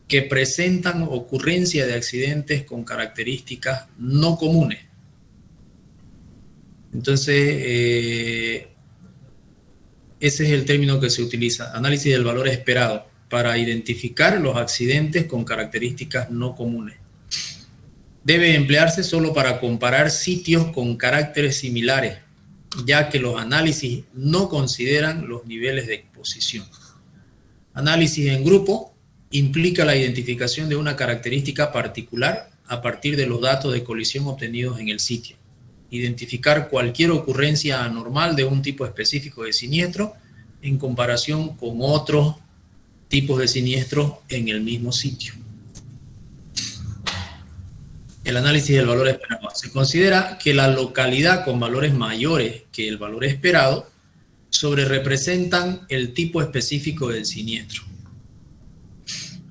A: que presentan ocurrencia de accidentes con características no comunes. Entonces, ese es el término que se utiliza, análisis del valor esperado, para identificar los accidentes con características no comunes. Debe emplearse solo para comparar sitios con caracteres similares, ya que los análisis no consideran los niveles de exposición. Análisis en grupo implica la identificación de una característica particular a partir de los datos de colisión obtenidos en el sitio. Identificar cualquier ocurrencia anormal de un tipo específico de siniestro en comparación con otros tipos de siniestros en el mismo sitio. El análisis del valor esperado. Se considera que la localidad con valores mayores que el valor esperado sobrerepresentan el tipo específico del siniestro.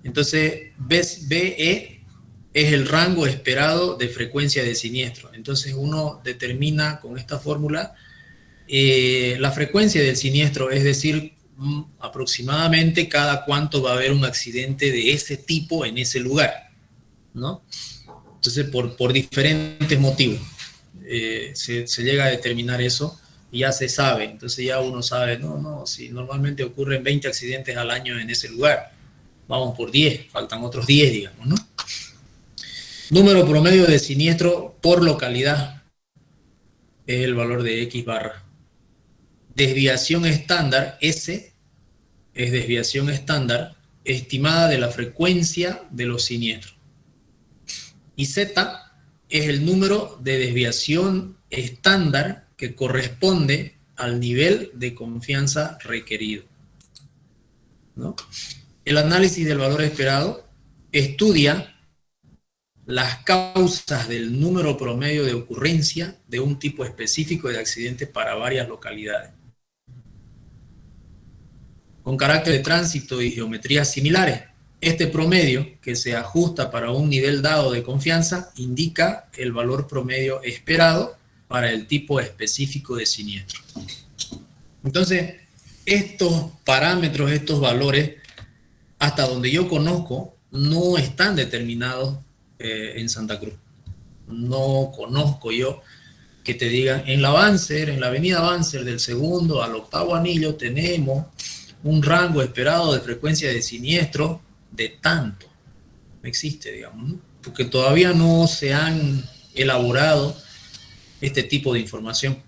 A: Entonces, BE es el rango esperado de frecuencia de siniestro. Entonces, uno determina con esta fórmula la frecuencia del siniestro, es decir, aproximadamente cada cuánto va a haber un accidente de ese tipo en ese lugar, ¿no? Entonces, por diferentes motivos se llega a determinar eso y ya se sabe. Entonces ya uno sabe, si normalmente ocurren 20 accidentes al año en ese lugar, vamos por 10, faltan otros 10, digamos, ¿no? Número promedio de siniestro por localidad es el valor de X barra. Desviación estándar, S, es desviación estándar estimada de la frecuencia de los siniestros. Y Z es el número de desviación estándar que corresponde al nivel de confianza requerido, ¿no? El análisis del valor esperado estudia las causas del número promedio de ocurrencia de un tipo específico de accidente para varias localidades. Con carácter de tránsito y geometrías similares, este promedio, que se ajusta para un nivel dado de confianza, indica el valor promedio esperado para el tipo específico de siniestro. Entonces, estos parámetros, estos valores, hasta donde yo conozco, no están determinados en Santa Cruz. No conozco yo que te digan, en la Banzer, en la avenida Banzer, del segundo al octavo anillo, tenemos un rango esperado de frecuencia de siniestro de tanto. No existe, digamos, ¿no? Porque todavía no se han elaborado este tipo de información.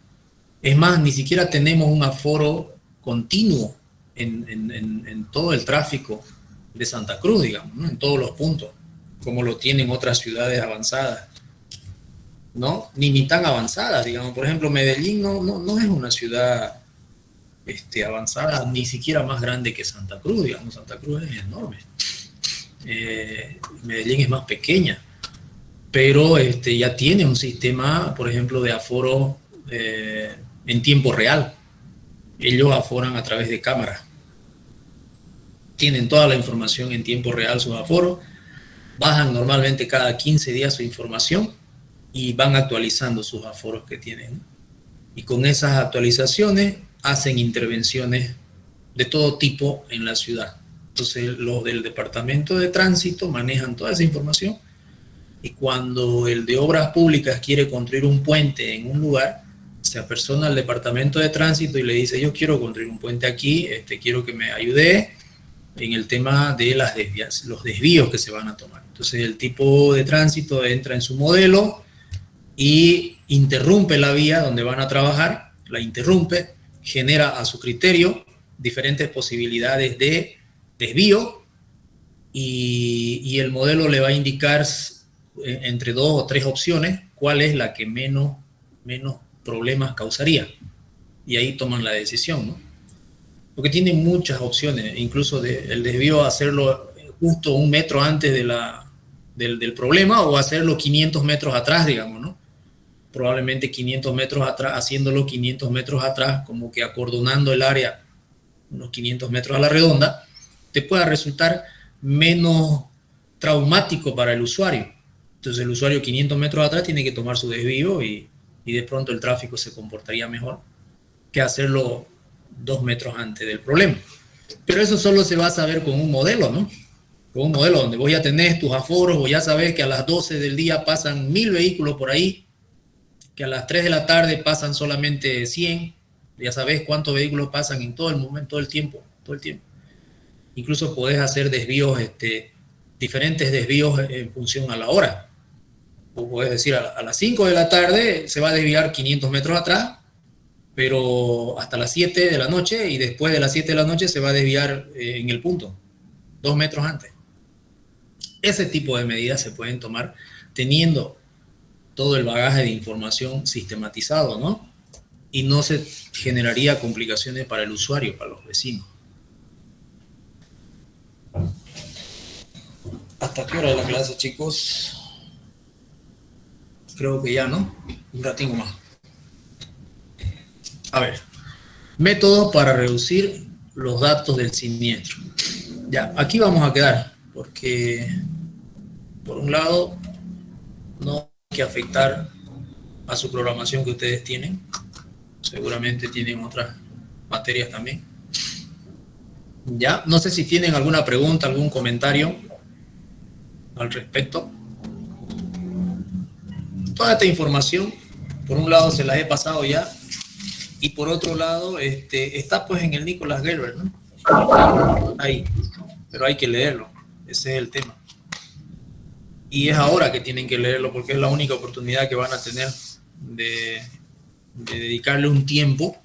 A: Es más, ni siquiera tenemos un aforo continuo en todo el tráfico de Santa Cruz, digamos, ¿no? En todos los puntos, como lo tienen otras ciudades avanzadas, ¿no? Ni tan avanzadas, digamos. Por ejemplo, Medellín no es una ciudad avanzada, ni siquiera más grande que Santa Cruz, digamos. Santa Cruz es enorme. Medellín es más pequeña, pero ya tiene un sistema, por ejemplo, de aforo en tiempo real. Ellos aforan a través de cámaras. Tienen toda la información en tiempo real, sus aforos. Bajan normalmente cada 15 días su información y van actualizando sus aforos que tienen. Y con esas actualizaciones hacen intervenciones de todo tipo en la ciudad. Entonces los del departamento de tránsito manejan toda esa información, y cuando el de obras públicas quiere construir un puente en un lugar, se apersona al departamento de tránsito y le dice: yo quiero construir un puente aquí, quiero que me ayude en el tema de los desvíos que se van a tomar. Entonces el tipo de tránsito entra en su modelo y interrumpe la vía donde van a trabajar, la interrumpe, genera a su criterio diferentes posibilidades de desvío, y el modelo le va a indicar entre 2 o 3 opciones cuál es la que menos problemas causaría, y ahí toman la decisión, ¿no? Porque tienen muchas opciones, incluso el desvío, hacerlo justo 1 metro antes del problema, o hacerlo 500 metros atrás, digamos, ¿no? Probablemente 500 metros atrás, haciéndolo 500 metros atrás, como que acordonando el área unos 500 metros a la redonda, te pueda resultar menos traumático para el usuario. Entonces el usuario 500 metros atrás tiene que tomar su desvío, y de pronto el tráfico se comportaría mejor que hacerlo 2 metros antes del problema. Pero eso solo se va a saber con un modelo, ¿no? Con un modelo donde vos ya tenés tus aforos, vos ya sabés que a las 12 del día pasan 1000 vehículos por ahí, que a las 3 de la tarde pasan solamente 100, ya sabés cuántos vehículos pasan en todo el momento, todo el tiempo. Incluso podés hacer desvíos, diferentes desvíos en función a la hora. Vos podés decir, a las 5 de la tarde se va a desviar 500 metros atrás, pero hasta las 7 de la noche, y después de las 7 de la noche se va a desviar en el punto, 2 metros antes. Ese tipo de medidas se pueden tomar teniendo todo el bagaje de información sistematizado, ¿no? Y no se generaría complicaciones para el usuario, para los vecinos. ¿Hasta qué hora de la clase, chicos? Creo que ya, ¿no? Un ratito más. A ver, métodos para reducir los datos del siniestro. Ya, aquí vamos a quedar, porque por un lado no hay que afectar a su programación que ustedes tienen. Seguramente tienen otras materias también. Ya, no sé si tienen alguna pregunta, algún comentario al respecto. Toda esta información, por un lado se las he pasado ya, y por otro lado está pues en el Nicholas Gerber, ¿no? Ahí, pero hay que leerlo, ese es el tema. Y es ahora que tienen que leerlo, porque es la única oportunidad que van a tener de dedicarle un tiempo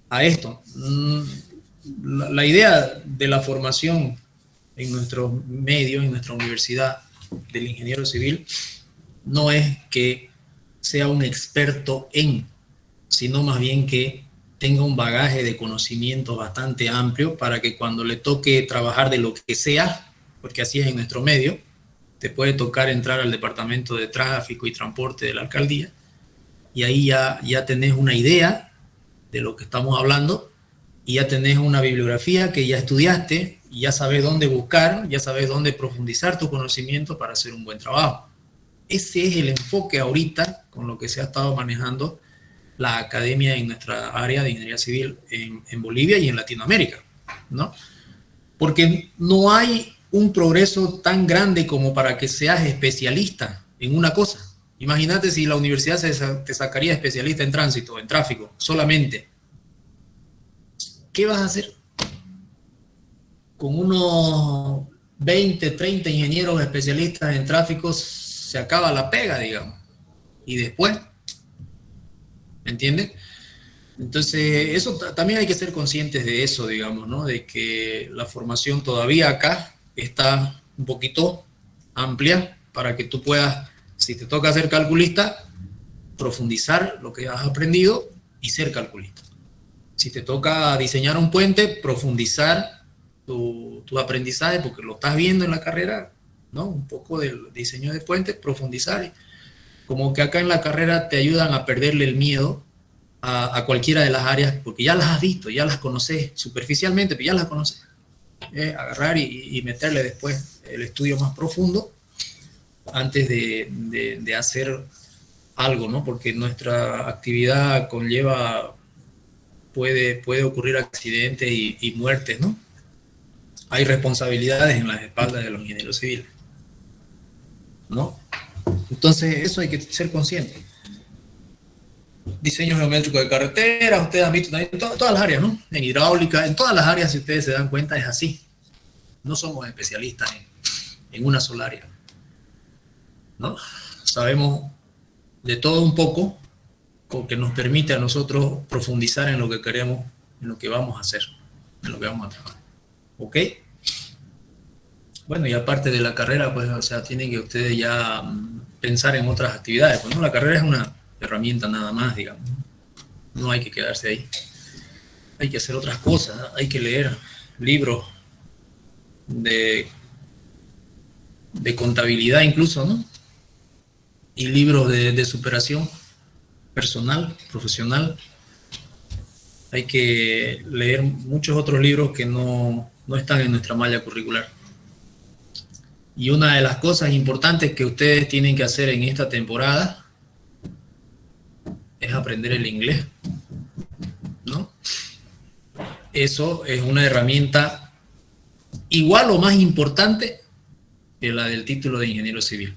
A: a esto. La idea de la formación en nuestro medio, en nuestra universidad del ingeniero civil, no es que sea un experto sino más bien que tenga un bagaje de conocimiento bastante amplio, para que cuando le toque trabajar de lo que sea, porque así es en nuestro medio, te puede tocar entrar al departamento de tráfico y transporte de la alcaldía, y ahí ya tenés una idea de lo que estamos hablando, y ya tenés una bibliografía que ya estudiaste, y ya sabes dónde buscar, ya sabes dónde profundizar tu conocimiento para hacer un buen trabajo. Ese es el enfoque ahorita con lo que se ha estado manejando la academia en nuestra área de ingeniería civil en Bolivia y en Latinoamérica, ¿no? Porque no hay un progreso tan grande como para que seas especialista en una cosa. Imagínate si la universidad te sacaría especialista en tránsito, en tráfico, solamente. ¿Qué vas a hacer? Con unos 20, 30 ingenieros especialistas en tráfico se acaba la pega, digamos. Y después, ¿me entiendes? Entonces, eso también hay que ser conscientes de eso, digamos, ¿no? De que la formación todavía acá está un poquito amplia para que tú puedas, si te toca ser calculista, profundizar lo que has aprendido y ser calculista. Si te toca diseñar un puente, profundizar tu aprendizaje, porque lo estás viendo en la carrera, ¿no? Un poco del diseño de puentes, profundizar. Como que acá en la carrera te ayudan a perderle el miedo a cualquiera de las áreas, porque ya las has visto, ya las conoces superficialmente, pero ya las conoces. Agarrar y meterle después el estudio más profundo antes de hacer algo, ¿no? Porque nuestra actividad conlleva, puede ocurrir accidentes y muertes, ¿no? Hay responsabilidades en las espaldas de los ingenieros civiles, ¿no? Entonces, eso hay que ser consciente. Diseño geométrico de carretera, ustedes han visto también en todas las áreas, ¿no? En hidráulica, en todas las áreas, si ustedes se dan cuenta, es así. No somos especialistas en una sola área, ¿no? Sabemos de todo un poco, porque nos permite a nosotros profundizar en lo que queremos, en lo que vamos a hacer, en lo que vamos a trabajar. ¿Ok? Bueno, y aparte de la carrera, pues, o sea, tienen que ustedes ya pensar en otras actividades. Pues, ¿no? La carrera es una herramienta nada más, digamos. No hay que quedarse ahí. Hay que hacer otras cosas, ¿no? Hay que leer libros de contabilidad incluso, ¿no? Y libros de superación personal, profesional. Hay que leer muchos otros libros que no están en nuestra malla curricular. Y una de las cosas importantes que ustedes tienen que hacer en esta temporada es aprender el inglés, ¿no? Eso es una herramienta igual o más importante que la del título de ingeniero civil.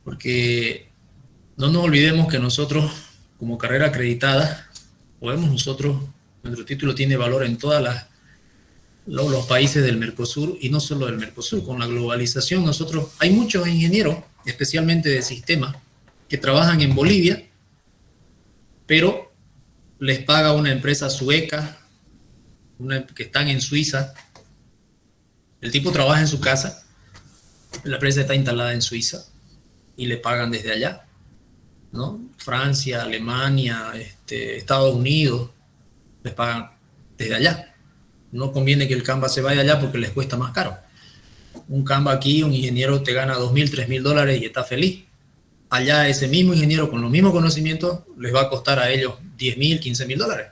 A: Porque no nos olvidemos que nosotros, como carrera acreditada, nuestro título tiene valor en todas los países del Mercosur, y no solo del Mercosur. Con la globalización, hay muchos ingenieros, especialmente de sistemas, que trabajan en Bolivia, pero les paga una empresa sueca, que están en Suiza. El tipo trabaja en su casa, la empresa está instalada en Suiza y le pagan desde allá, ¿no? Francia, Alemania, Estados Unidos, les pagan desde allá. No conviene que el Canva se vaya allá porque les cuesta más caro. Un Canva aquí, un ingeniero te gana $2,000, $3,000 y está feliz. Allá ese mismo ingeniero con los mismos conocimientos les va a costar a ellos $10,000, $15,000.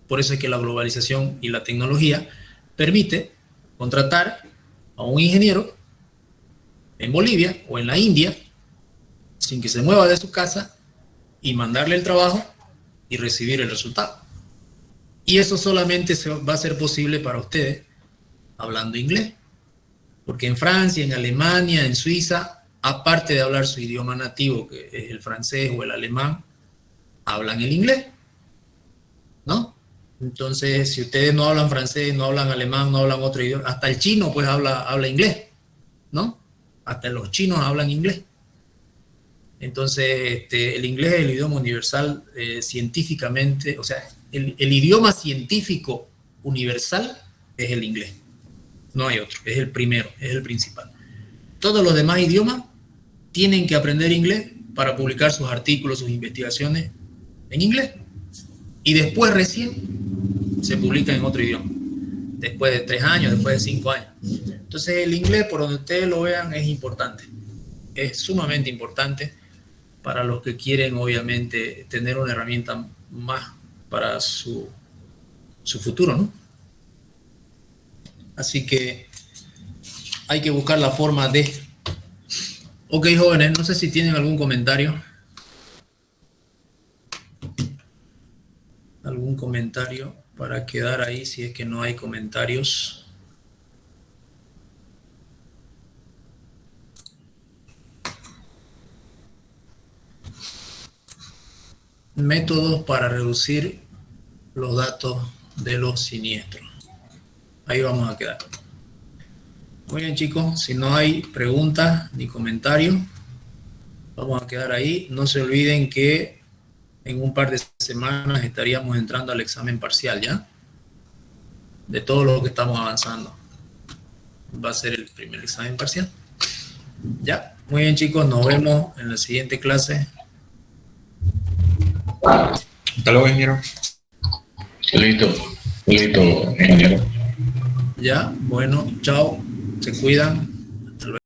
A: Por eso es que la globalización y la tecnología permite contratar a un ingeniero en Bolivia o en la India sin que se mueva de su casa y mandarle el trabajo y recibir el resultado. Y eso solamente va a ser posible para ustedes hablando inglés. Porque en Francia, en Alemania, en Suiza, aparte de hablar su idioma nativo, que es el francés o el alemán, hablan el inglés, ¿no? Entonces, si ustedes no hablan francés, no hablan alemán, no hablan otro idioma, hasta el chino pues habla inglés, ¿no? Hasta los chinos hablan inglés. Entonces, el inglés es el idioma universal científicamente, o sea, el idioma científico universal es el inglés. No hay otro, es el primero, es el principal. Todos los demás idiomas tienen que aprender inglés para publicar sus artículos, sus investigaciones en inglés. Y después recién se publica en otro idioma. después de 3 años, después de 5 años. Entonces el inglés, por donde ustedes lo vean, es importante. Es sumamente importante para los que quieren, obviamente, tener una herramienta más para su futuro, ¿no? Así que hay que buscar la forma de... Ok, jóvenes, no sé si tienen algún comentario. ¿Algún comentario para quedar ahí si es que no hay comentarios? Métodos para reducir los datos de los siniestros. Ahí vamos a quedar. Muy bien, chicos, si no hay preguntas ni comentarios, vamos a quedar ahí. No se olviden que en un par de semanas estaríamos entrando al examen parcial, ¿ya? De todo lo que estamos avanzando. Va a ser el primer examen parcial. Ya, muy bien, chicos, nos vemos en la siguiente clase.
D: Hasta luego, ingeniero. Listo, ingeniero.
A: Ya, bueno, chao, se cuidan.